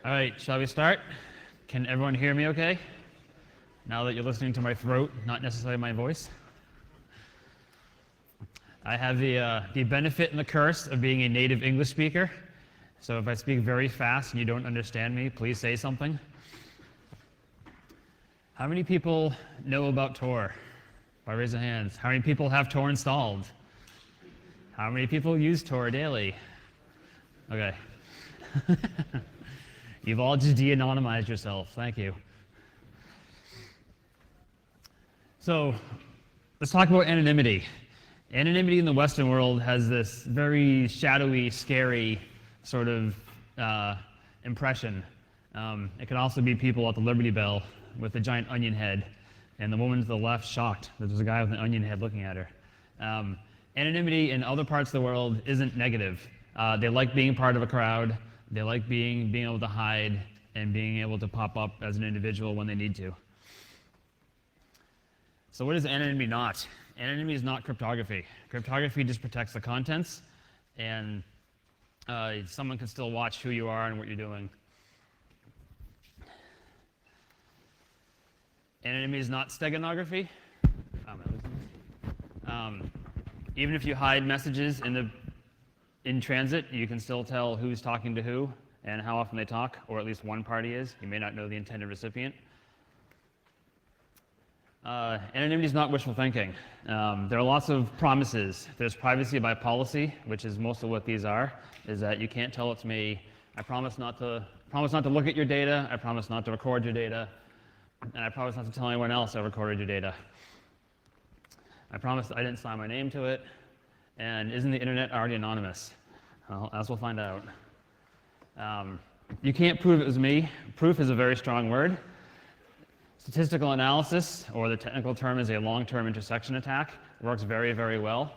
All right, shall we start? Can everyone hear me okay? Now that you're listening to my throat, not necessarily my voice. I have the benefit and the curse of being a native English speaker. So if I speak very fast and you don't understand me, please say something. How many people know about Tor? By raise of hands. How many people have Tor installed? How many people use Tor daily? Okay. You've all just de-anonymized yourself. Thank you. So let's talk about anonymity. Anonymity in the Western world has this very shadowy, scary sort of impression. It can also be people at the Liberty Bell with a giant onion head, and the woman to the left shocked that there's a guy with an onion head looking at her. Anonymity in other parts of the world isn't negative. They like being part of a crowd. They like being able to hide and being able to pop up as an individual when they need to. So what is anonymity not? Anonymity is not cryptography. Cryptography just protects the contents, and someone can still watch who you are and what you're doing. Anonymity is not steganography. Even if you hide messages in transit, you can still tell who's talking to who and how often they talk, or at least one party is. You may not know the intended recipient. Anonymity is not wishful thinking. There are lots of promises. There's privacy by policy, which is most of what these are, is that you can't tell it's me. I promise not to look at your data. I promise not to record your data. And I promise not to tell anyone else I recorded your data. I promise I didn't sign my name to it. And isn't the internet already anonymous? Well, as we'll find out. You can't prove it was me. Proof is a very strong word. Statistical analysis, or the technical term is a long-term intersection attack, works very, very well.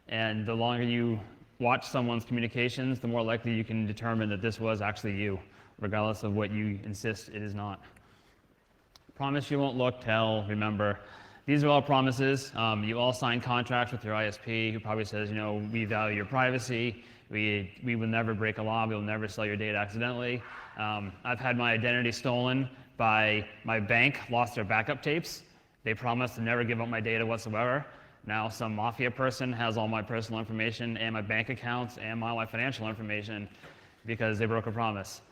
And the longer you watch someone's communications, the more likely you can determine that this was actually you, regardless of what you insist it is not. Promise you won't look, tell, remember. These are all promises. You all sign contracts with your ISP who probably says, you know, we value your privacy. We will never break a law. We will never sell your data accidentally. I've had my identity stolen by my bank, lost their backup tapes. They promised to never give up my data whatsoever. Now some mafia person has all my personal information and my bank accounts and all my financial information because they broke a promise.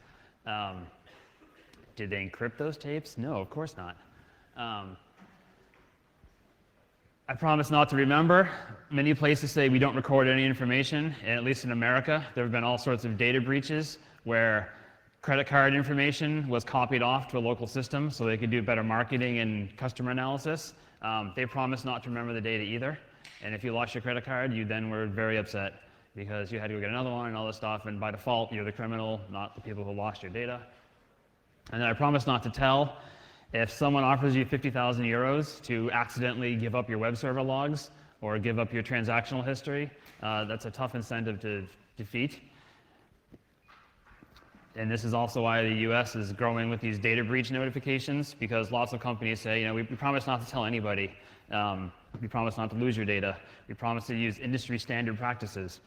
Did they encrypt those tapes? No, of course not. I promise not to remember. Many places say we don't record any information, and at least in America, there have been all sorts of data breaches where credit card information was copied off to a local system so they could do better marketing and customer analysis. They promised not to remember the data either, and if you lost your credit card, you then were very upset because you had to go get another one and all this stuff, and by default, you're the criminal, not the people who lost your data. And then I promise not to tell. If someone offers you 50,000 euros to accidentally give up your web server logs or give up your transactional history, that's a tough incentive to defeat. And this is also why the US is growing with these data breach notifications, because lots of companies say, you know, we promise not to tell anybody. We promise not to lose your data. We promise to use industry standard practices.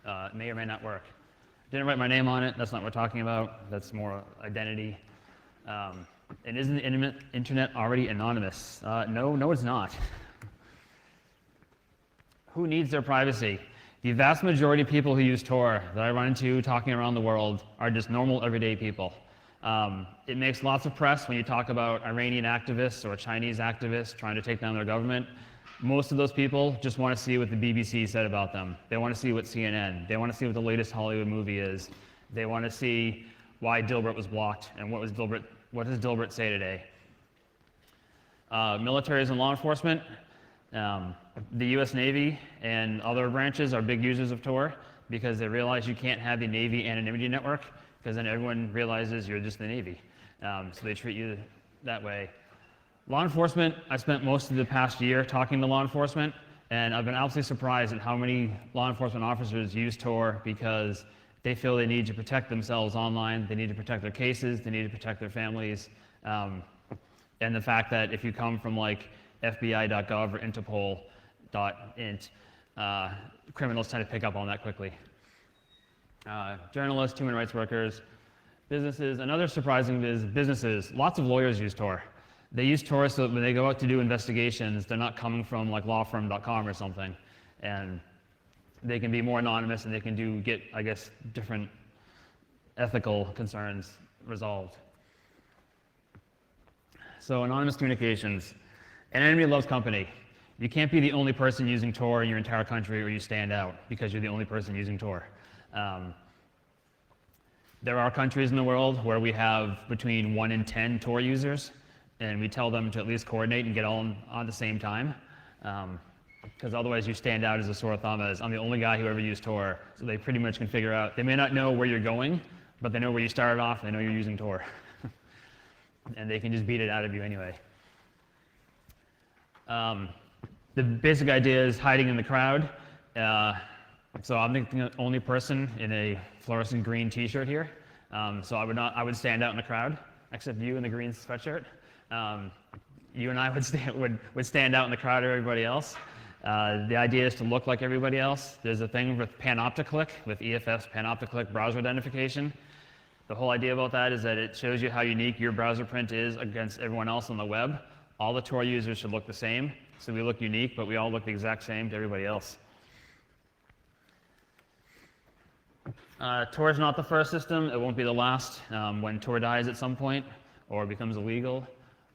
It may or may not work. Didn't write my name on it. That's not what we're talking about. That's more identity. And isn't the internet already anonymous? No, it's not. Who needs their privacy? The vast majority of people who use Tor that I run into talking around the world are just normal, everyday people. It makes lots of press when you talk about Iranian activists or Chinese activists trying to take down their government. Most of those people just want to see what the BBC said about them. They want to see what CNN. They want to see what the latest Hollywood movie is. They want to see why Dilbert was blocked and what does Dilbert say today. Militaries and law enforcement, the US Navy and other branches are big users of Tor because they realize you can't have the Navy anonymity network because then everyone realizes you're just the Navy. So they treat you that way. Law enforcement, I spent most of the past year talking to law enforcement, and I've been absolutely surprised at how many law enforcement officers use Tor because they feel they need to protect themselves online, they need to protect their cases, they need to protect their families, and the fact that if you come from like FBI.gov or Interpol.int, criminals tend to pick up on that quickly. Journalists, human rights workers, Businesses, another surprising is businesses. Lots of lawyers use Tor. They use Tor so that when they go out to do investigations, they're not coming from like lawfirm.com or something. And they can be more anonymous and they can get, I guess, different ethical concerns resolved. So anonymous communications. Anonymity loves company. You can't be the only person using Tor in your entire country or you stand out because you're the only person using Tor. There are countries in the world where we have between 1 and 10 Tor users, and we tell them to at least coordinate and get all on the same time. Because otherwise you stand out as a sore thumb as I'm the only guy who ever used Tor. So they pretty much can figure out, they may not know where you're going, but they know where you started off, they know you're using Tor. And they can just beat it out of you anyway. The basic idea is hiding in the crowd. So I'm the only person in a fluorescent green t-shirt here. So I would stand out in the crowd, except you in the green sweatshirt. You and I would stand out in the crowd of everybody else. The idea is to look like everybody else. There's a thing with panopticlick, with EFF's panopticlick browser identification. The whole idea about that is that it shows you how unique your browser print is against everyone else on the web. All the Tor users should look the same. So we look unique, but we all look the exact same to everybody else. Tor is not the first system. It won't be the last. When Tor dies at some point, or becomes illegal,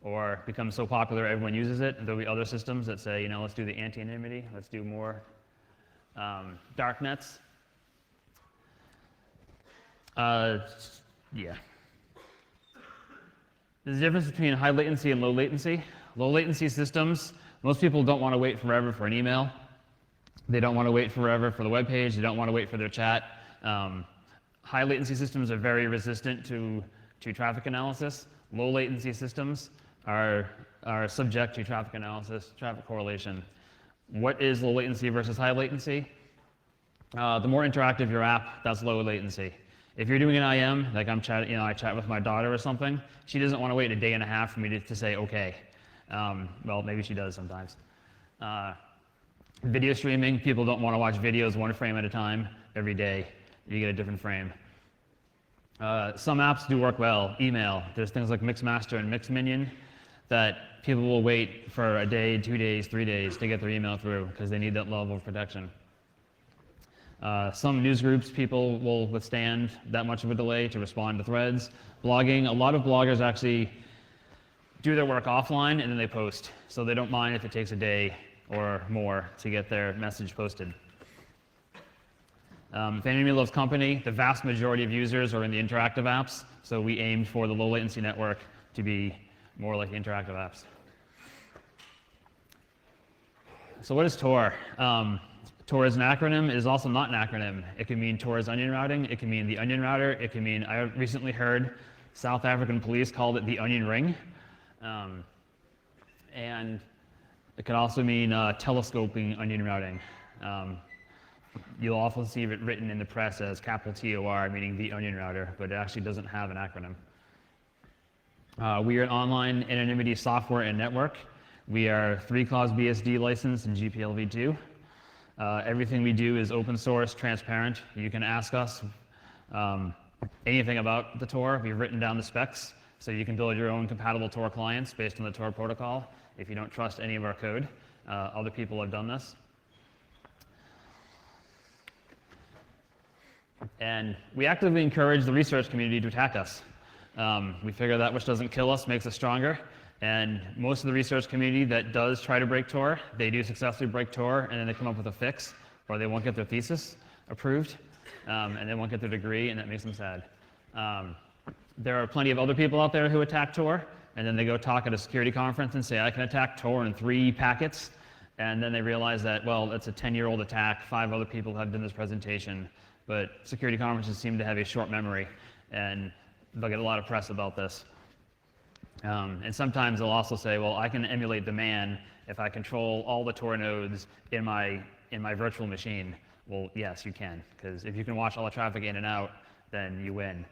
or becomes so popular everyone uses it, there'll be other systems that say, let's do the anti-anonymity, let's do more darknets. Yeah. There's a difference between high latency and low latency. Low latency systems, most people don't want to wait forever for an email. They don't want to wait forever for the web page. They don't want to wait for their chat. High latency systems are very resistant to traffic analysis. Low latency systems are subject to traffic analysis, traffic correlation. What is low latency versus high latency? The more interactive your app, that's low latency. If you're doing an IM, like I'm chatting, I chat with my daughter or something, she doesn't want to wait a day and a half for me to say okay. Well, maybe she does sometimes. Video streaming, people don't want to watch videos one frame at a time every day. You get a different frame. Some apps do work well. Email, there's things like Mixmaster and Mixminion that people will wait for a day, 2 days, 3 days to get their email through because they need that level of protection. Some news groups, people will withstand that much of a delay to respond to threads. Blogging, a lot of bloggers actually do their work offline and then they post. So they don't mind if it takes a day or more to get their message posted. If anybody loves company, the vast majority of users are in the interactive apps, so we aimed for the low latency network to be more like the interactive apps. So what is Tor? Tor is an acronym. It is also not an acronym. It can mean Tor's onion routing. It can mean the onion router. It can mean, I recently heard South African police called it the onion ring. And it can also mean telescoping onion routing. You'll often see it written in the press as capital TOR, meaning the onion router, but it actually doesn't have an acronym. We are an online anonymity software and network. We are 3-clause BSD licensed in GPLv2. Everything we do is open source, transparent. You can ask us anything about the Tor. We've written down the specs, so you can build your own compatible Tor clients based on the Tor protocol. If you don't trust any of our code, other people have done this. And we actively encourage the research community to attack us. We figure that which doesn't kill us makes us stronger. And most of the research community that does try to break Tor, they do successfully break Tor, and then they come up with a fix, or they won't get their thesis approved, and they won't get their degree, and that makes them sad. There are plenty of other people out there who attack Tor, and then they go talk at a security conference and say, I can attack Tor in 3 packets, and then they realize that, well, it's a 10-year-old attack, 5 other people have done this presentation, but security conferences seem to have a short memory, and they'll get a lot of press about this. And sometimes they'll also say, well, I can emulate the man if I control all the Tor nodes in my virtual machine. Well, yes, you can, because if you can watch all the traffic in and out, then you win.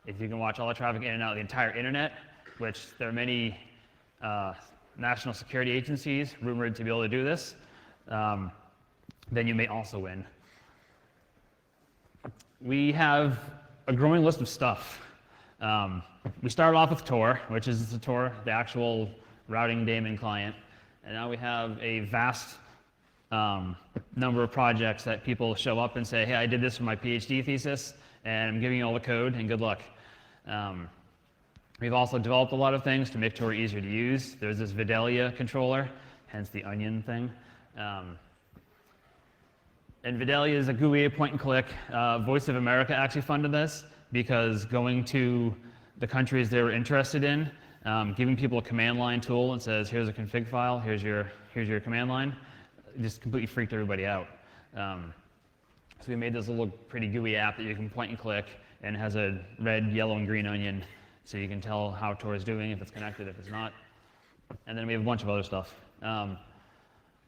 If you can watch all the traffic in and out of the entire internet, which there are many national security agencies rumored to be able to do this, then you may also win. We have a growing list of stuff. We started off with Tor, which is the Tor, the actual routing daemon client, and now we have a vast number of projects that people show up and say, hey, I did this for my PhD thesis, and I'm giving you all the code, and good luck. We've also developed a lot of things to make Tor easier to use. There's this Vidalia controller, hence the onion thing. And Vidalia is a GUI point and click. Voice of America actually funded this because going to the countries they were interested in, giving people a command line tool and says, here's a config file, here's your command line, it just completely freaked everybody out. So we made this little pretty GUI app that you can point and click, and it has a red, yellow, and green onion, so you can tell how Tor is doing, if it's connected, if it's not. And then we have a bunch of other stuff.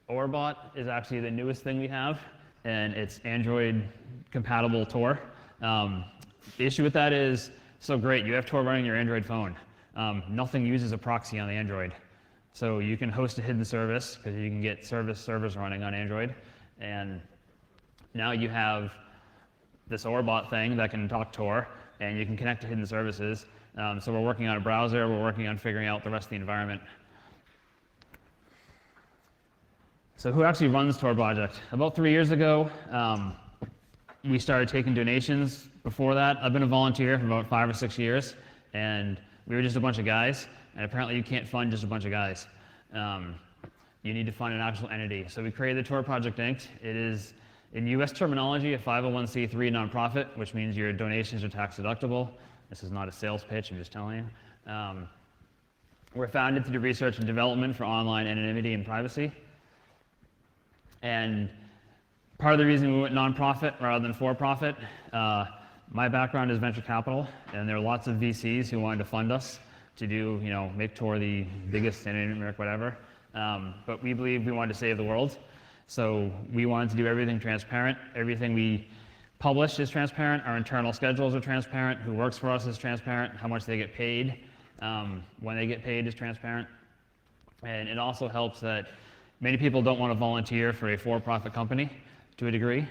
Orbot is actually the newest thing we have, and it's Android-compatible Tor. The issue with that is, so great, you have Tor running your Android phone. Nothing uses a proxy on the Android. So you can host a hidden service, because you can get servers running on Android. And now you have this Orbot thing that can talk Tor, and you can connect to hidden services. So we're working on a browser, we're working on figuring out the rest of the environment. So who actually runs Tor project? About 3 years ago, we started taking donations. Before that, I've been a volunteer for about 5 or 6 years, and we were just a bunch of guys, and apparently you can't fund just a bunch of guys. You need to fund an actual entity. So we created the Tor Project Inc. It is, in US terminology, a 501c3 nonprofit, which means your donations are tax deductible. This is not a sales pitch, I'm just telling you. We're founded to do research and development for online anonymity and privacy. And part of the reason we went nonprofit rather than for-profit, my background is venture capital, and there are lots of VCs who wanted to fund us to do, make Tor the biggest anonymity network, whatever. But we believe we wanted to save the world. So we wanted to do everything transparent. Everything we publish is transparent. Our internal schedules are transparent. Who works for us is transparent. How much they get paid, when they get paid is transparent. And it also helps that many people don't want to volunteer for a for-profit company to a degree.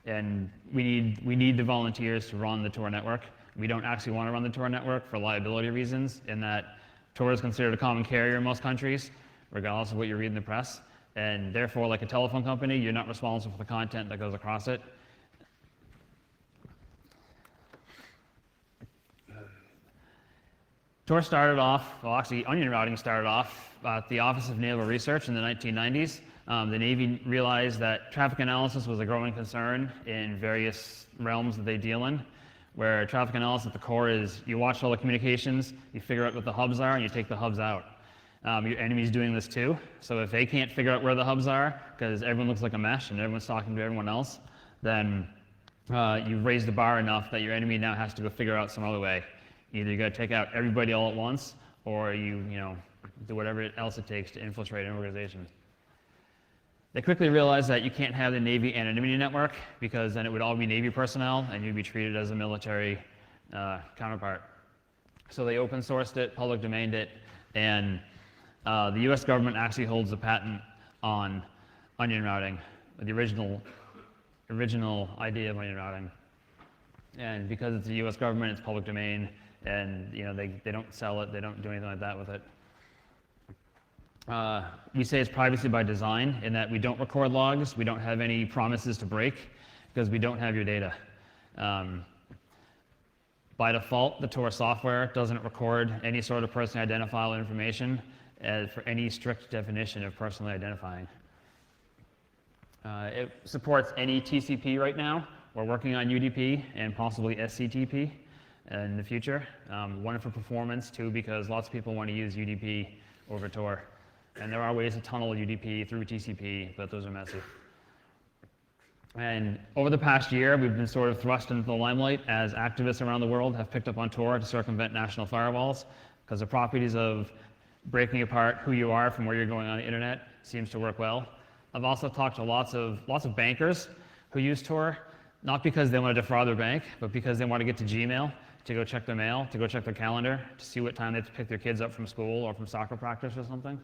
And we need the volunteers to run the Tor network. We don't actually want to run the Tor network for liability reasons, in that Tor is considered a common carrier in most countries, regardless of what you read in the press. And therefore, like a telephone company, you're not responsible for the content that goes across it. Tor started off, well actually onion routing started off at the Office of Naval Research in the 1990s. The Navy realized that traffic analysis was a growing concern in various realms that they deal in, where traffic analysis at the core is you watch all the communications, you figure out what the hubs are, and you take the hubs out. Your enemy's doing this too, so if they can't figure out where the hubs are, because everyone looks like a mesh and everyone's talking to everyone else, then you've raised the bar enough that your enemy now has to go figure out some other way. Either you got to take out everybody all at once, or you do whatever else it takes to infiltrate an organization. They quickly realized that you can't have the Navy anonymity network, because then it would all be Navy personnel and you'd be treated as a military counterpart. So they open sourced it, public domained it, and the US government actually holds the patent on onion routing, the original idea of onion routing. And because it's the US government, it's public domain, and they don't sell it, they don't do anything like that with it. We say it's privacy by design, in that we don't record logs, we don't have any promises to break, because we don't have your data. By default, the Tor software doesn't record any sort of personally identifiable information for any strict definition of personally identifying. It supports any TCP right now. We're working on UDP and possibly SCTP in the future. One for performance, two because lots of people want to use UDP over Tor. And there are ways to tunnel UDP through TCP, but those are messy. And over the past year, we've been sort of thrust into the limelight as activists around the world have picked up on Tor to circumvent national firewalls, because the properties of breaking apart who you are from where you're going on the internet seems to work well. I've also talked to lots of bankers who use Tor, not because they want to defraud their bank, but because they want to get to Gmail, to go check their mail, to go check their calendar, to see what time they have to pick their kids up from school or from soccer practice or something.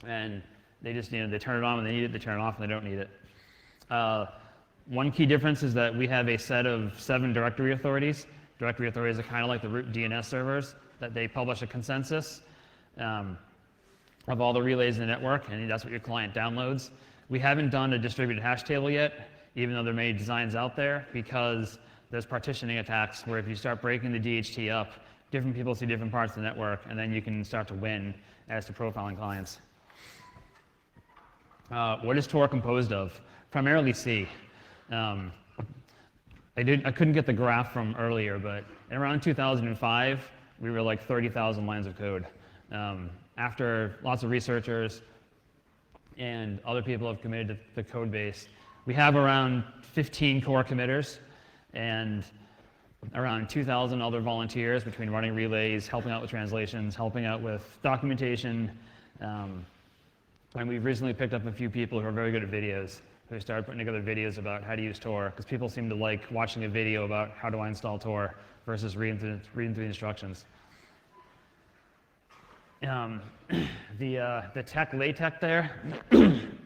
And they just, they turn it on when they need it, they turn it off when they don't need it. One key difference is that we have a set of 7 directory authorities. directory authorities are kind of like the root DNS servers, that they publish a consensus of all the relays in the network, and that's what your client downloads. We haven't done a distributed hash table yet, even though there are many designs out there, because there's partitioning attacks where if you start breaking the DHT up, different people see different parts of the network, and then you can start to win as to profiling clients. What is Tor composed of? Primarily C. I couldn't get the graph from earlier, but in around 2005, we were like 30,000 lines of code. After lots of researchers and other people have committed to the code base, we have around 15 core committers and around 2,000 other volunteers between running relays, helping out with translations, helping out with documentation. And we've recently picked up a few people who are very good at videos, who started putting together videos about how to use Tor, because people seem to like watching a video about how do I install Tor versus reading through the instructions. The tech LaTeX there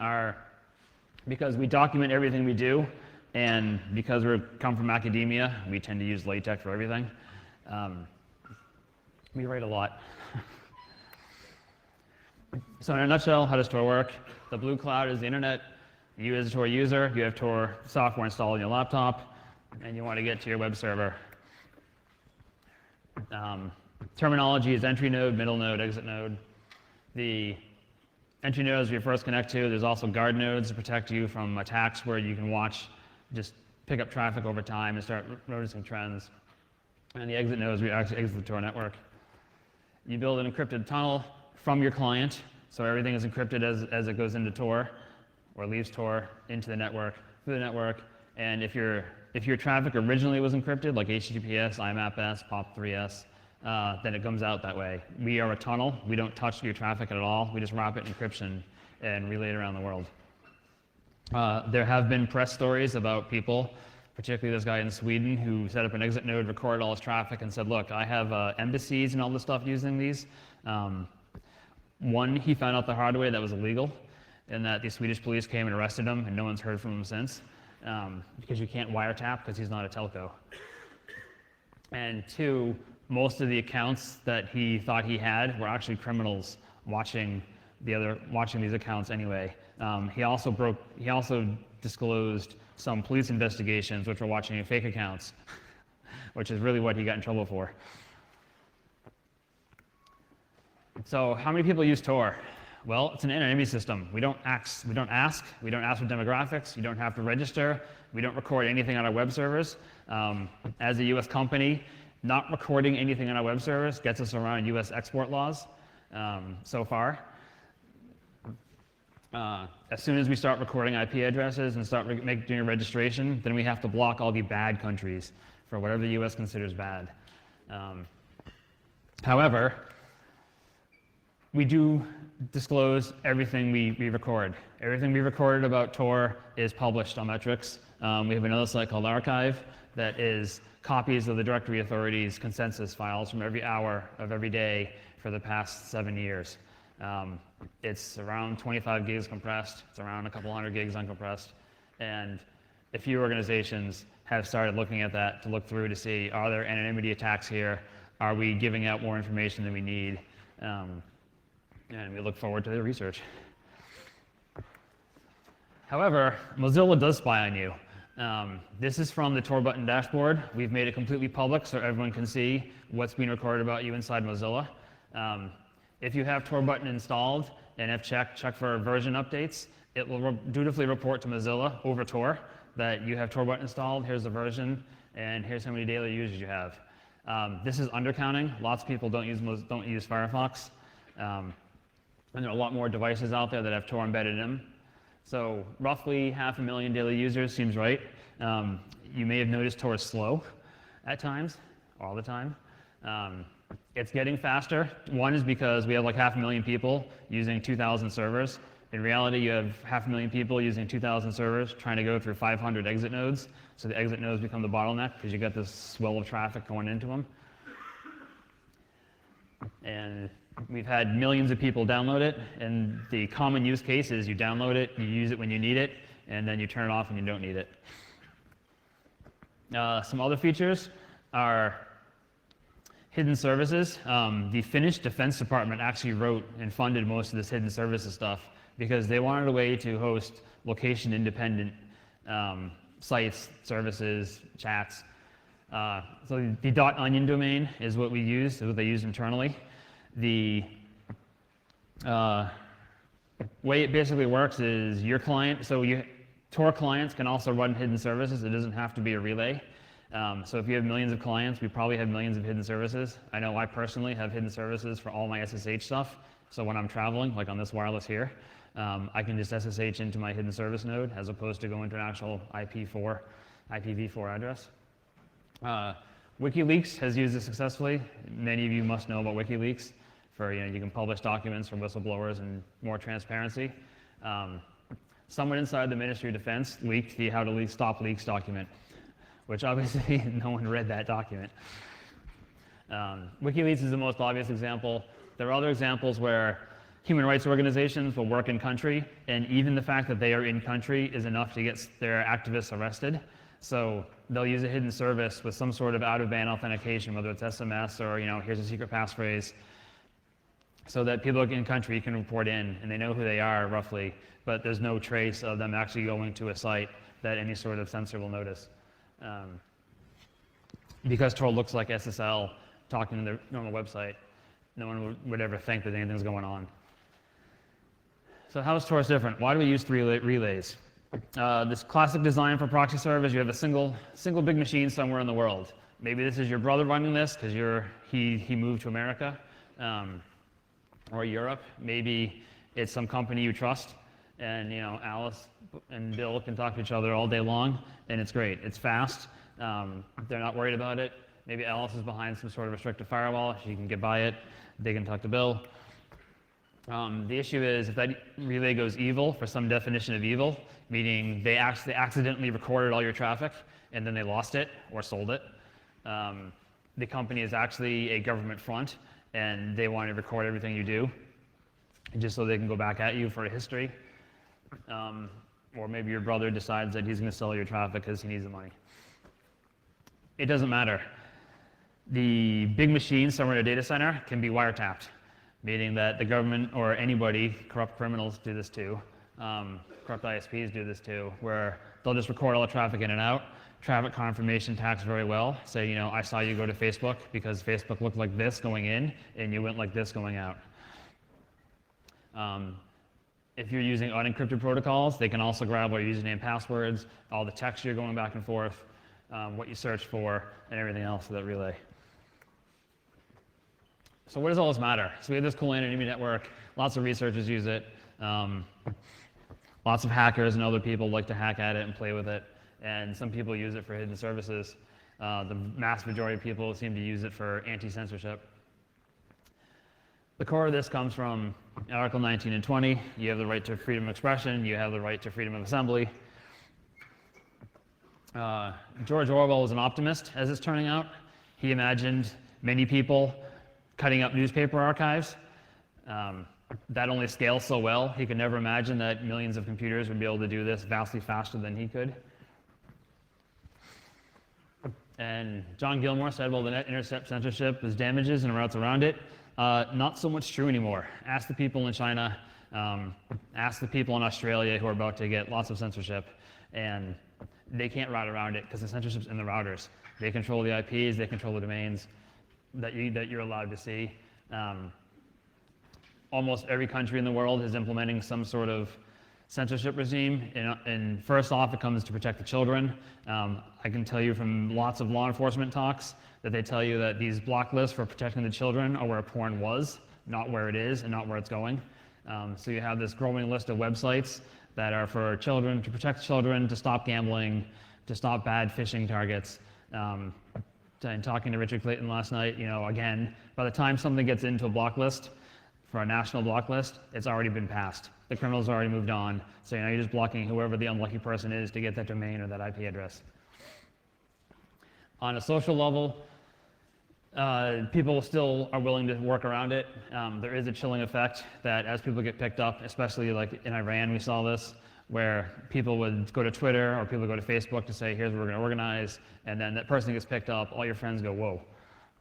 are, because we document everything we do, and because we come from academia, we tend to use LaTeX for everything. We write a lot. So in a nutshell, how does Tor work? The blue cloud is the internet. You as a Tor user, you have Tor software installed on your laptop, and you want to get to your web server. Terminology is entry node, middle node, exit node. The entry nodes you first connect to. There's also guard nodes to protect you from attacks where you can watch, just pick up traffic over time and start noticing trends. And the exit nodes where you actually exit the Tor network. You build an encrypted tunnel from your client, so everything is encrypted as it goes into Tor, or leaves Tor into the network, through the network. And if your traffic originally was encrypted, like HTTPS, IMAP-S, POP3S, then it comes out that way. We are a tunnel. We don't touch your traffic at all. We just wrap it in encryption and relay it around the world. There have been press stories about people, particularly this guy in Sweden, who set up an exit node, recorded all his traffic, and said, look, I have embassies and all this stuff using these. One, he found out the hard way that was illegal, and that the Swedish police came and arrested him, and no one's heard from him since, because you can't wiretap because he's not a telco. And two, most of the accounts that he thought he had were actually criminals watching these accounts anyway. He also disclosed some police investigations which were watching fake accounts, which is really what he got in trouble for. So how many people use Tor? Well, it's an anonymity system. We don't ask for demographics. You don't have to register. We don't record anything on our web servers. As a US company, not recording anything on our web servers gets us around US export laws so far. As soon as we start recording IP addresses and start doing a registration, then we have to block all the bad countries for whatever the US considers bad. However, we do disclose everything we record. Everything we recorded about Tor is published on Metrics. We have another site called Archive that is copies of the directory authorities' consensus files from every hour of every day for the past 7 years. It's around 25 gigs compressed. It's around a couple hundred gigs uncompressed. And a few organizations have started looking at that to look through to see, are there anonymity attacks here? Are we giving out more information than we need? And we look forward to the research. However, Mozilla does spy on you. This is from the Tor button dashboard. We've made it completely public so everyone can see what's being recorded about you inside Mozilla. If you have Tor button installed and have check for version updates, it will dutifully report to Mozilla over Tor that you have Tor button installed, here's the version, and here's how many daily users you have. This is undercounting. Lots of people don't use Firefox. And there are a lot more devices out there that have Tor embedded in them. So roughly 500,000 daily users seems right. You may have noticed Tor is slow at times, all the time. It's getting faster. One is because we have like 500,000 people using 2,000 servers. In reality, you have 500,000 people using 2,000 servers trying to go through 500 exit nodes. So the exit nodes become the bottleneck because you got this swell of traffic going into them. And we've had millions of people download it, and the common use case is you download it, you use it when you need it, and then you turn it off when you don't need it. Some other features are Hidden services. The Finnish Defense Department actually wrote and funded most of this hidden services stuff because they wanted a way to host location-independent sites, services, chats. So the .onion domain is what we use, is what they use internally. The way it basically works is your client, so Tor clients can also run hidden services. It doesn't have to be a relay. So if you have millions of clients, we probably have millions of hidden services. I know I personally have hidden services for all my SSH stuff. So when I'm traveling, like on this wireless here, I can just SSH into my hidden service node as opposed to going to an actual IPv4 address. WikiLeaks has used this successfully. Many of you must know about WikiLeaks. For you can publish documents for whistleblowers and more transparency. Someone inside the Ministry of Defense leaked the How to Stop Leaks document, which obviously no one read that document. WikiLeaks is the most obvious example. There are other examples where human rights organizations will work in country, and even the fact that they are in country is enough to get their activists arrested. So they'll use a hidden service with some sort of out-of-band authentication, whether it's SMS or here's a secret passphrase, so that people in country can report in, and they know who they are roughly, but there's no trace of them actually going to a site that any sort of censor will notice. Because Tor looks like SSL talking to their normal website, no one would ever think that anything's going on. So how is Tor different? Why do we use three relays? This classic design for proxy servers, you have a single big machine somewhere in the world. Maybe this is your brother running this because he moved to America or Europe. Maybe it's some company you trust, and Alice and Bill can talk to each other all day long, and it's great. It's fast. They're not worried about it. Maybe Alice is behind some sort of restricted firewall. She can get by it. They can talk to Bill. The issue is if that relay goes evil for some definition of evil, meaning they accidentally recorded all your traffic and then they lost it or sold it. The company is actually a government front and they want to record everything you do just so they can go back at you for a history. Or maybe your brother decides that he's going to sell your traffic because he needs the money. It doesn't matter. The big machine somewhere in a data center can be wiretapped, meaning that the government or anybody, corrupt criminals do this too, corrupt ISPs do this too, where they'll just record all the traffic in and out. Traffic confirmation tags very well. Say, I saw you go to Facebook because Facebook looked like this going in and you went like this going out. If you're using unencrypted protocols, they can also grab all your username and passwords, all the text you're going back and forth, what you search for, and everything else of that relay. So what does all this matter? So we have this cool anonymity network. Lots of researchers use it. Lots of hackers and other people like to hack at it and play with it. And some people use it for hidden services. The vast majority of people seem to use it for anti-censorship. The core of this comes from Article 19 and 20. You have the right to freedom of expression. You have the right to freedom of assembly. George Orwell was an optimist, as it's turning out. He imagined many people cutting up newspaper archives. That only scales so well. He could never imagine that millions of computers would be able to do this vastly faster than he could. And John Gilmore said, well, the net intercept censorship is damages and routes around it. Not so much true anymore. Ask the people in China, ask the people in Australia who are about to get lots of censorship, and they can't route around it because the censorship's in the routers. They control the IPs, they control the domains that you're allowed to see. Almost every country in the world is implementing some sort of censorship regime, and first off, it comes to protect the children. I can tell you from lots of law enforcement talks that they tell you that these block lists for protecting the children are where porn was, not where it is and not where it's going. So you have this growing list of websites that are for children, to protect children, to stop gambling, to stop bad phishing targets. And talking to Richard Clayton last night, again, by the time something gets into a block list, for a national block list, it's already been passed. The criminals already moved on. So you're just blocking whoever the unlucky person is to get that domain or that IP address. On a social level, people still are willing to work around it. There is a chilling effect that as people get picked up, especially like in Iran, we saw this, where people would go to Twitter or people would go to Facebook to say, here's what we're going to organize, and then that person gets picked up, all your friends go, whoa,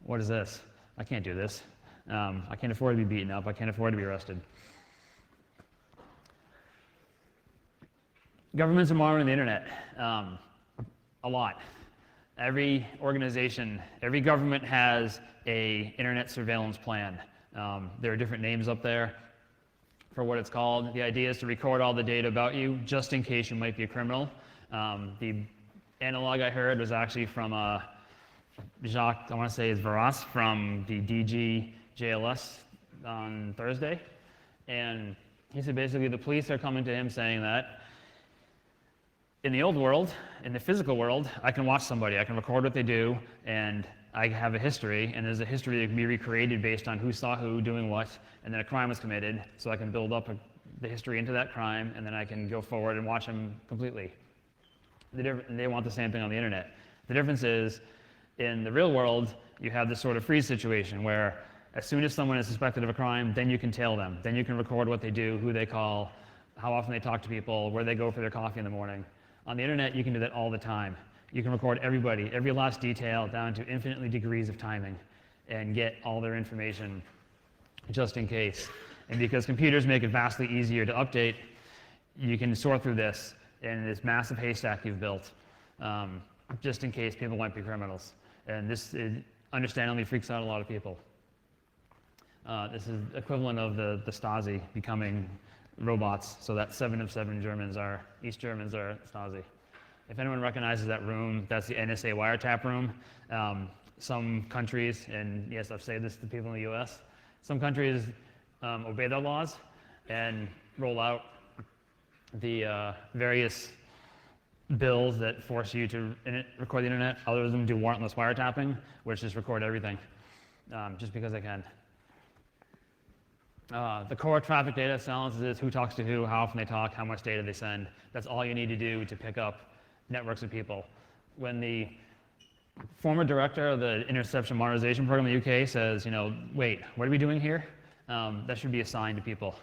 what is this? I can't do this. I can't afford to be beaten up. I can't afford to be arrested. Governments are monitoring the internet a lot. Every organization, every government has an internet surveillance plan. There are different names up there for what it's called. The idea is to record all the data about you just in case you might be a criminal. The analog I heard was actually from Jacques, I want to say it's Varas, from the DG JLS on Thursday. And he said basically the police are coming to him saying that in the old world, in the physical world, I can watch somebody, I can record what they do, and I have a history, and there's a history that can be recreated based on who saw who doing what, and then a crime was committed, so I can build up the history into that crime, and then I can go forward and watch them completely. And they want the same thing on the internet. The difference is, in the real world, you have this sort of freeze situation where as soon as someone is suspected of a crime, then you can tail them. Then you can record what they do, who they call, how often they talk to people, where they go for their coffee in the morning. On the internet, you can do that all the time. You can record everybody, every last detail, down to infinitely degrees of timing, and get all their information just in case. And because computers make it vastly easier to update, you can sort through this in this massive haystack you've built, just in case people might be criminals. And this understandably freaks out a lot of people. This is equivalent of the Stasi becoming robots, so that 7 of 7 Germans are, East Germans are Stasi. If anyone recognizes that room, that's the NSA wiretap room. Some countries, and yes, I've said this to people in the US, some countries obey their laws and roll out the various bills that force you to record the internet. Others of them do warrantless wiretapping, which just record everything, just because they can. The core traffic data analysis is who talks to who, how often they talk, how much data they send. That's all you need to do to pick up networks of people. When the former director of the Interception Modernization Program in the UK says, you know, wait, what are we doing here? That should be a sign to people.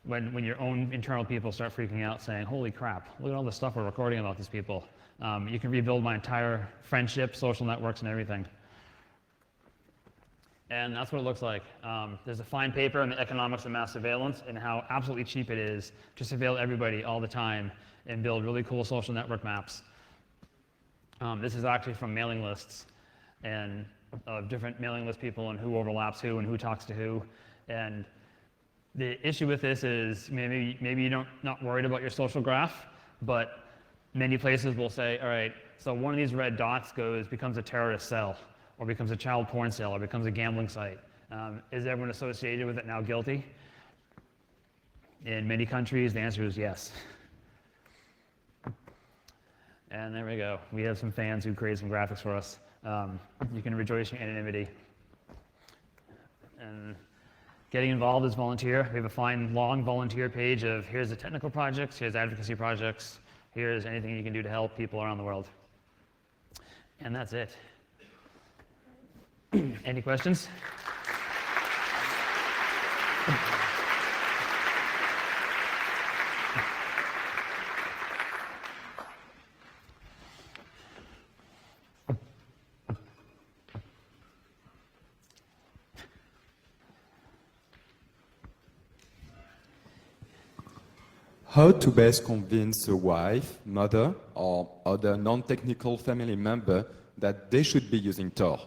When your own internal people start freaking out saying, holy crap, look at all the stuff we're recording about these people. You can rebuild my entire friendship, social networks, and everything. And that's what it looks like. There's a fine paper on the economics of mass surveillance and how absolutely cheap it is to surveil everybody all the time and build really cool social network maps. This is actually from mailing lists and of different mailing list people and who overlaps who and who talks to who. And the issue with this is maybe you're not worried about your social graph, but many places will say, all right, so one of these red dots becomes a terrorist cell, or becomes a child porn cell, or becomes a gambling site. Is everyone associated with it now guilty? In many countries, the answer is yes. And there we go. We have some fans who created some graphics for us. You can rejoice in your anonymity. And getting involved is volunteer. We have a fine, long volunteer page of here's the technical projects, here's advocacy projects, here's anything you can do to help people around the world. And that's it. Any questions? How to best convince a wife, mother, or other non-technical family member that they should be using Tor?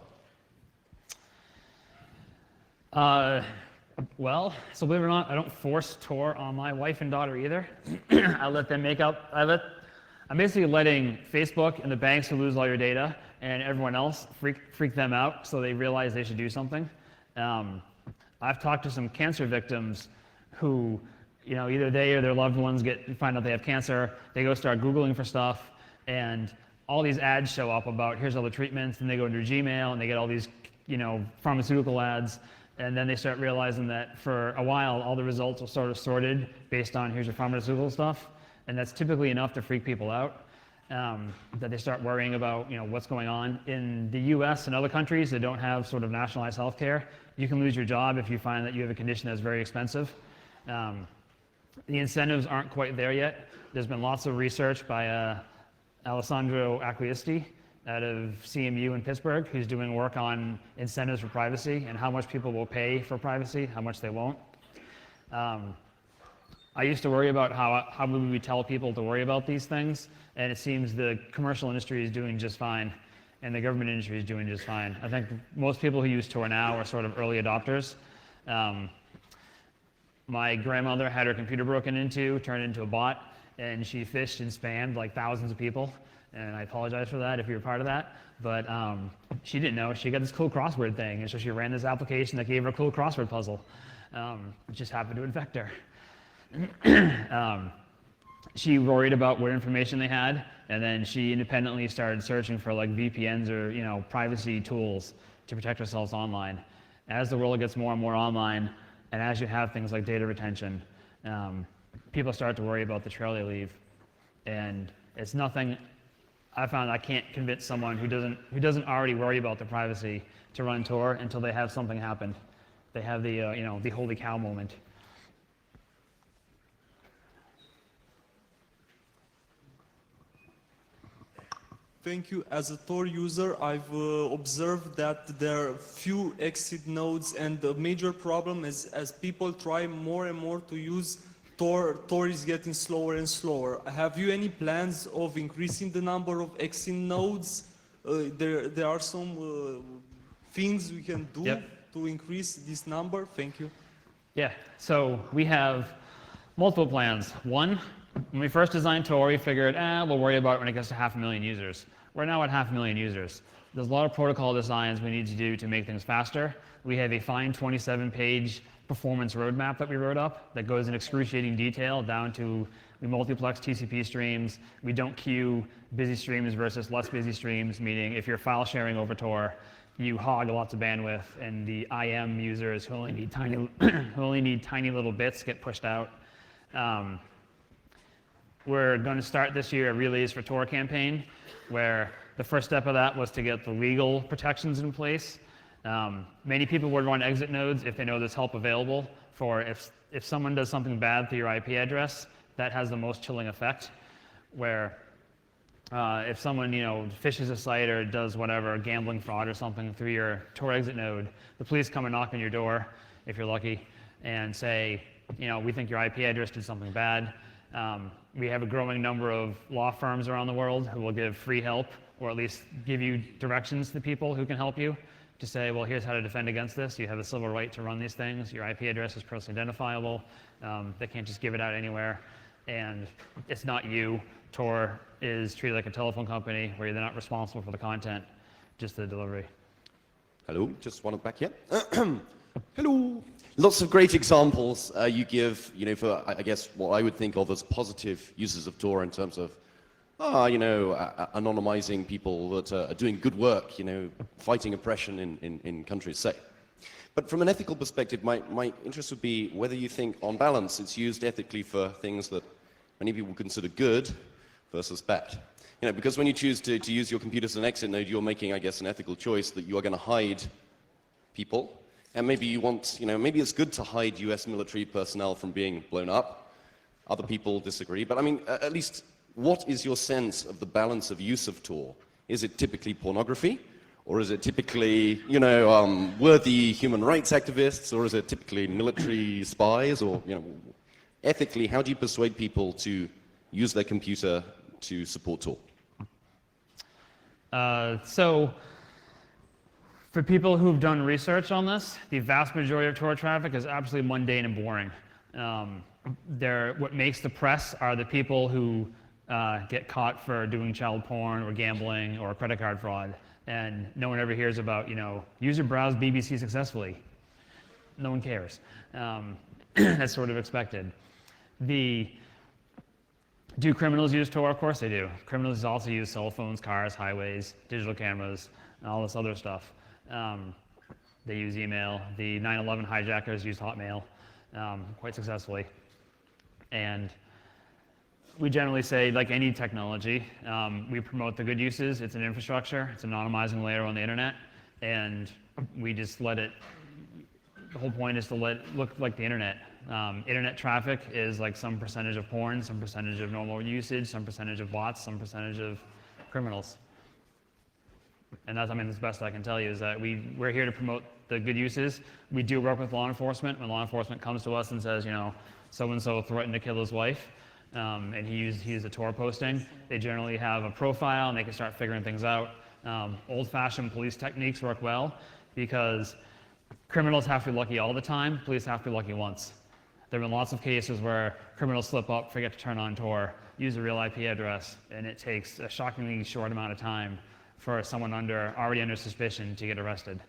Well, so believe it or not, I don't force Tor on my wife and daughter either. I let them make up. I'm basically letting Facebook and the banks who lose all your data and everyone else freak them out so they realize they should do something. I've talked to some cancer victims who, you know, either they or their loved ones find out they have cancer. They go start Googling for stuff, and all these ads show up about here's all the treatments, and they go into Gmail and they get all these, you know, pharmaceutical ads. And then they start realizing that for a while, all the results are sort of sorted based on here's your pharmaceutical stuff. And that's typically enough to freak people out, that they start worrying about, you know, what's going on. In the US and other countries that don't have sort of nationalized health care, you can lose your job if you find that you have a condition that's very expensive. The incentives aren't quite there yet. There's been lots of research by Alessandro Acquisti out of CMU in Pittsburgh who's doing work on incentives for privacy and how much people will pay for privacy, how much they won't. I used to worry about how would we tell people to worry about these things, and it seems the commercial industry is doing just fine, and the government industry is doing just fine. I think most people who use Tor now are sort of early adopters. My grandmother had her computer broken into, turned into a bot, and she phished and spammed like thousands of people, and I apologize for that if you're part of that, but she didn't know. She got this cool crossword thing, and so she ran this application that gave her a cool crossword puzzle. It just happened to infect her. She worried about what information they had, and then she independently started searching for like VPNs or privacy tools to protect ourselves online. As the world gets more and more online, and as you have things like data retention, people start to worry about the trail they leave. And it's nothing. I found I can't convince someone who doesn't already worry about their privacy to run Tor until they have something happen. They have the the holy cow moment. Thank you. As a Tor user, I've observed that there are few exit nodes, and the major problem is as people try more and more to use Tor is getting slower and slower. Have you any plans of increasing the number of exit nodes? There are some things we can do to increase this number. Thank you. Yeah, so we have multiple plans. One, when we first designed Tor, we figured, we'll worry about it when it gets to 500,000 users. We're now at 500,000 users. There's a lot of protocol designs we need to do to make things faster. We have a fine 27-page performance roadmap that we wrote up that goes in excruciating detail down to we multiplex TCP streams. We don't queue busy streams versus less busy streams, meaning if you're file sharing over Tor, you hog lots of bandwidth, and the IM users who only need tiny little bits get pushed out. We're going to start this year a Relays for Tor campaign, where the first step of that was to get the legal protections in place. Many people would run exit nodes if they know there's help available for if someone does something bad to your IP address, that has the most chilling effect, where if someone phishes a site or does whatever, gambling fraud or something through your Tor exit node, the police come and knock on your door, if you're lucky, and say, we think your IP address did something bad. We have a growing number of law firms around the world who will give free help, or at least give you directions to people who can help you to say, well, here's how to defend against this. You have a civil right to run these things. Your IP address is personally identifiable. They can't just give it out anywhere. And it's not you. Tor is treated like a telephone company where they're not responsible for the content, just the delivery. Hello, just one back here. Hello. Lots of great examples you give, for, I guess, what I would think of as positive uses of Tor in terms of, anonymizing people that are doing good work, fighting oppression in countries, say. But from an ethical perspective, my interest would be whether you think, on balance, it's used ethically for things that many people consider good versus bad. Because when you choose to use your computer as an exit node, you're making, I guess, an ethical choice that you are going to hide people. And maybe you want, maybe it's good to hide US military personnel from being blown up. Other people disagree. But I mean, at least, what is your sense of the balance of use of Tor? Is it typically pornography? Or is it typically, worthy human rights activists? Or is it typically military spies? Or, ethically, how do you persuade people to use their computer to support Tor? So, for people who've done research on this, the vast majority of Tor traffic is absolutely mundane and boring. What makes the press are the people who get caught for doing child porn or gambling or credit card fraud, and no one ever hears about, user browsed BBC successfully. No one cares. That's sort of expected. Do criminals use Tor? Of course they do. Criminals also use cell phones, cars, highways, digital cameras, and all this other stuff. They use email. The 9/11 hijackers used Hotmail quite successfully. And we generally say, like any technology, we promote the good uses. It's an infrastructure. It's an anonymizing layer on the internet. And we just let it, the whole point is to let it look like the internet. Internet traffic is like some percentage of porn, some percentage of normal usage, some percentage of bots, some percentage of criminals. And that's, I mean, that's the best I can tell you is that we're here to promote the good uses. We do work with law enforcement. When law enforcement comes to us and says, you know, so-and-so threatened to kill his wife, and he used a Tor posting, they generally have a profile and they can start figuring things out. Old-fashioned police techniques work well because criminals have to be lucky all the time, police have to be lucky once. There have been lots of cases where criminals slip up, forget to turn on Tor, use a real IP address, and it takes a shockingly short amount of time for someone already under suspicion to get arrested.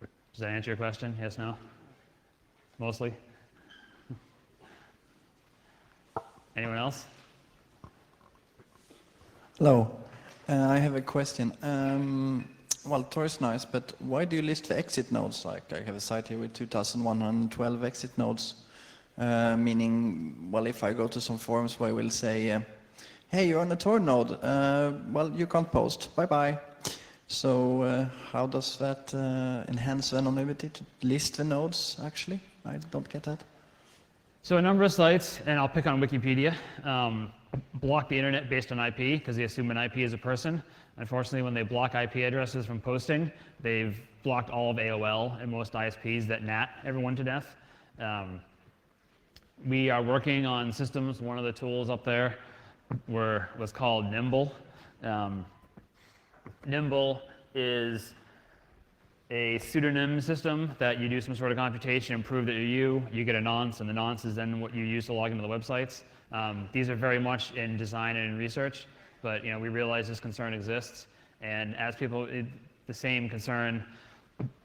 Does that answer your question? Yes, no? Mostly? Anyone else? Hello. I have a question. Well, Tor is nice, but why do you list the exit nodes? Like, I have a site here with 2,112 exit nodes, meaning, well, if I go to some forums where I will say, hey, you're on a Tor node, well, you can't post, bye-bye. So how does that enhance the anonymity to list the nodes, actually? I don't get that. So a number of sites, and I'll pick on Wikipedia, block the internet based on IP because they assume an IP is a person. Unfortunately, when they block IP addresses from posting, they've blocked all of AOL and most ISPs that NAT everyone to death. We are working on systems. One of the tools up there was called Nimble. Nimble is a pseudonym system that you do some sort of computation and prove that you're you get a nonce, and the nonce is then what you use to log into the websites. These are very much in design and in research, but you know, we realize this concern exists, and as people, the same concern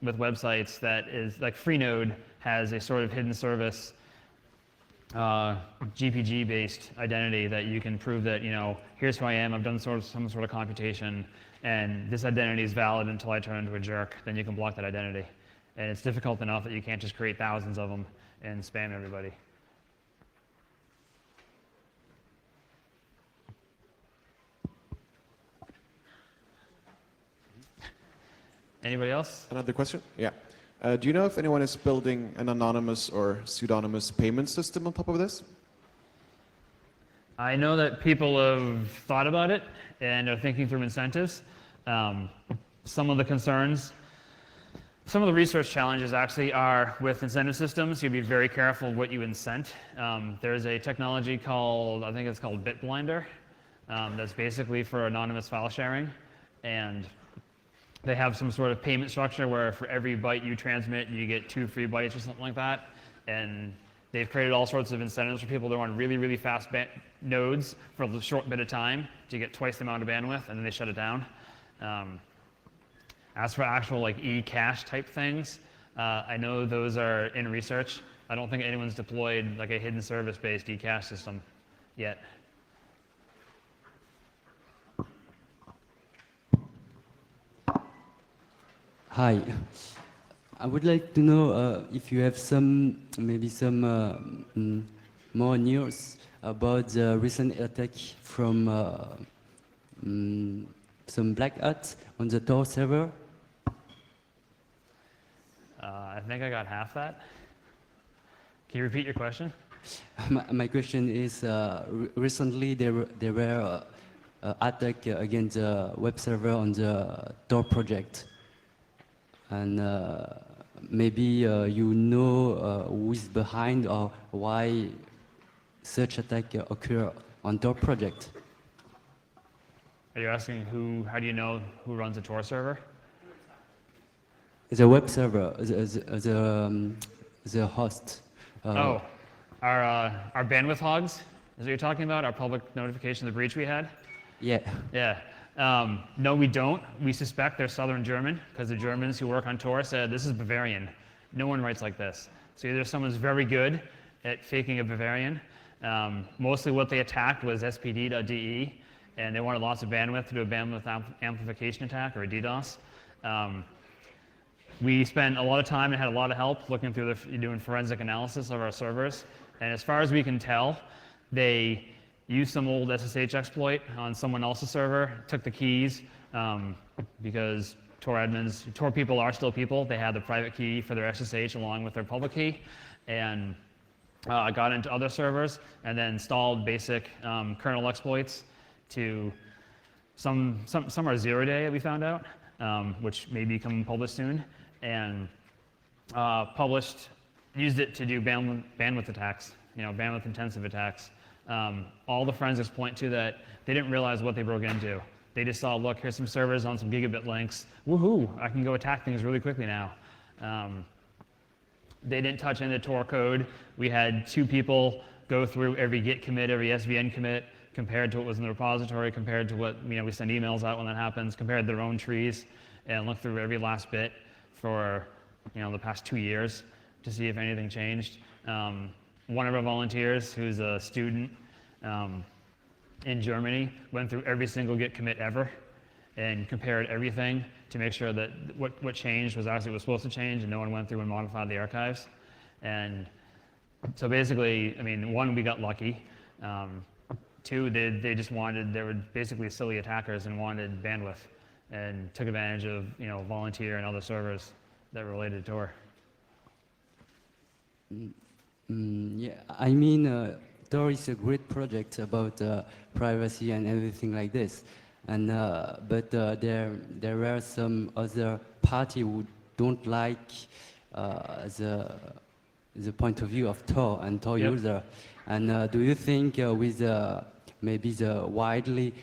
with websites that is like Freenode has a sort of hidden service GPG-based identity that you can prove that, you know, here's who I am, I've done some sort of computation, and this identity is valid until I turn into a jerk, then you can block that identity. And it's difficult enough that you can't just create thousands of them and spam everybody. Anybody else? Another question? Yeah. Do you know if anyone is building an anonymous or pseudonymous payment system on top of this? I know that people have thought about it and are thinking through incentives. Some of the concerns, some of the research challenges actually are with incentive systems. You'd be very careful what you incent. There's a technology called, I think it's called BitBlinder, that's basically for anonymous file sharing. And they have some sort of payment structure where for every byte you transmit, you get 2 free bytes or something like that. And they've created all sorts of incentives for people to run really, really fast nodes for a short bit of time to get twice the amount of bandwidth, and then they shut it down. As for actual like e-cache type things, I know those are in research. I don't think anyone's deployed like a hidden service-based e-cache system yet. Hi. I would like to know if you have maybe some more news about the recent attack from some black hats on the Tor server. I think I got half that. Can you repeat your question? My question is, recently there were attack against the web server on the Tor project. And maybe you know who is behind or why such attack occur on Tor project. Are you asking how do you know who runs a Tor server? The web server, the host. Our bandwidth hogs? Is what you're talking about? Our public notification of the breach we had? Yeah. Yeah. No, we don't. We suspect they're Southern German because the Germans who work on Tor said, this is Bavarian. No one writes like this. So either someone's very good at faking a Bavarian. Mostly what they attacked was spd.de, and they wanted lots of bandwidth to do a bandwidth amplification attack or a DDoS. We spent a lot of time and had a lot of help looking through doing forensic analysis of our servers. And as far as we can tell, they used some old SSH exploit on someone else's server, took the keys, because Tor people are still people. They had the private key for their SSH along with their public key, and got into other servers, and then installed basic kernel exploits to some are 0 day, we found out, which may become published soon, and used it to do bandwidth attacks, bandwidth intensive attacks. All the forensics point to that they didn't realize what they broke into. They just saw, look, here's some servers on some gigabit links. Woohoo, I can go attack things really quickly now. They didn't touch any of the Tor code. We had 2 people go through every Git commit, every SVN commit, compared to what was in the repository, compared to what we send emails out when that happens, compared to their own trees, and look through every last bit for the past 2 years to see if anything changed. One of our volunteers, who's a student in Germany, went through every single Git commit ever and compared everything to make sure that what changed was actually what was supposed to change, and no one went through and modified the archives. And so basically, one, we got lucky. 2, they were basically silly attackers and wanted bandwidth and took advantage of volunteer and other servers that were related to Tor. Yeah, Tor is a great project about privacy and everything like this, and but there are some other party who don't like the point of view of Tor and Tor Yep. user. And do you think with maybe the widely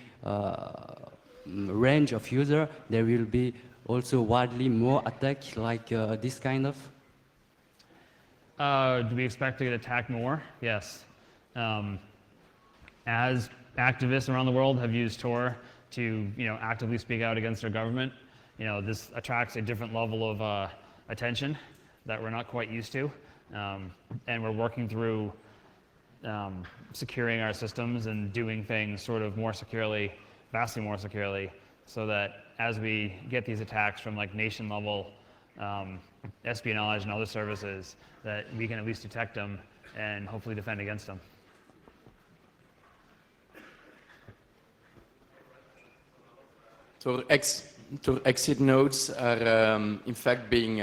range of user, there will be also widely more attack like this kind of? Do we expect to get attacked more? Yes. As activists around the world have used Tor to actively speak out against their government, this attracts a different level of attention that we're not quite used to. And we're working through securing our systems and doing things sort of more securely, vastly more securely, so that as we get these attacks from like nation level espionage and other services, that we can at least detect them and hopefully defend against them. So exit nodes are in fact being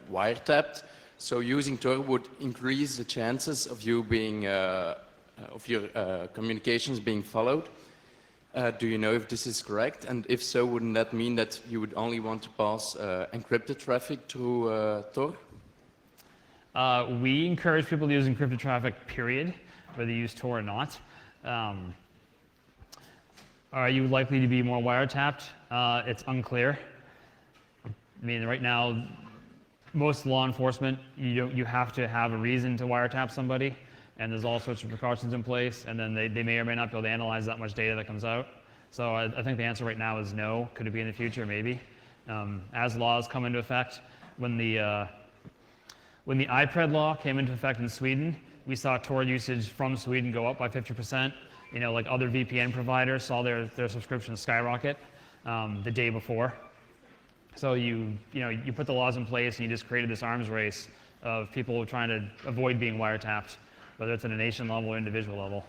wiretapped. So using Tor would increase the chances of you being, of your communications being followed. Do you know if this is correct? And if so, wouldn't that mean that you would only want to pass encrypted traffic through Tor? We encourage people to use encrypted traffic, period, whether you use Tor or not. Are you likely to be more wiretapped? It's unclear. Right now, most law enforcement, you have to have a reason to wiretap somebody, and there's all sorts of precautions in place, and then they may or may not be able to analyze that much data that comes out. So I think the answer right now is no. Could it be in the future? Maybe. As laws come into effect, when the iPred law came into effect in Sweden, we saw Tor usage from Sweden go up by 50%. Like other VPN providers saw their subscriptions skyrocket the day before. So you put the laws in place and you just created this arms race of people trying to avoid being wiretapped, whether it's at a nation level or individual level.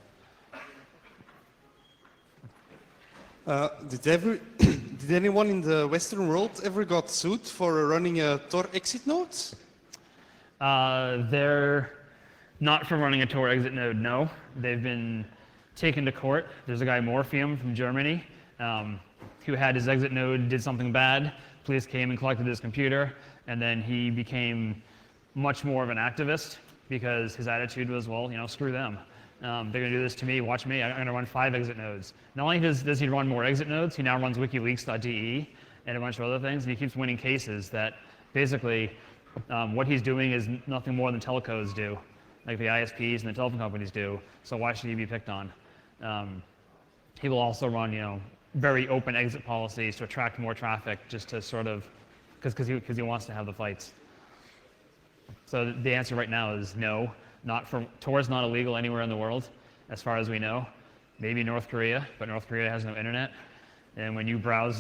Did anyone in the Western world ever got sued for running a Tor exit nodes? They're not for running a Tor exit node, no. They've been taken to court. There's a guy, Morpheum, from Germany, who had his exit node, did something bad. Police came and collected his computer, and then he became much more of an activist because his attitude was, well, screw them. They're going to do this to me, watch me, I'm going to run 5 exit nodes. Not only does he run more exit nodes, he now runs wikileaks.de and a bunch of other things, and he keeps winning cases that basically what he's doing is nothing more than telcos do, like the ISPs and the telephone companies do, so why should he be picked on? He will also run, very open exit policies to attract more traffic, just to sort of, because he wants to have the fights. So the answer right now is no. Tor is not illegal anywhere in the world, as far as we know. Maybe North Korea, but North Korea has no internet. And when you go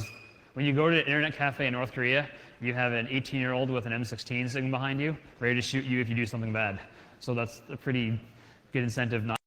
to an internet cafe in North Korea, you have an 18-year-old with an M16 sitting behind you, ready to shoot you if you do something bad. So that's a pretty good incentive not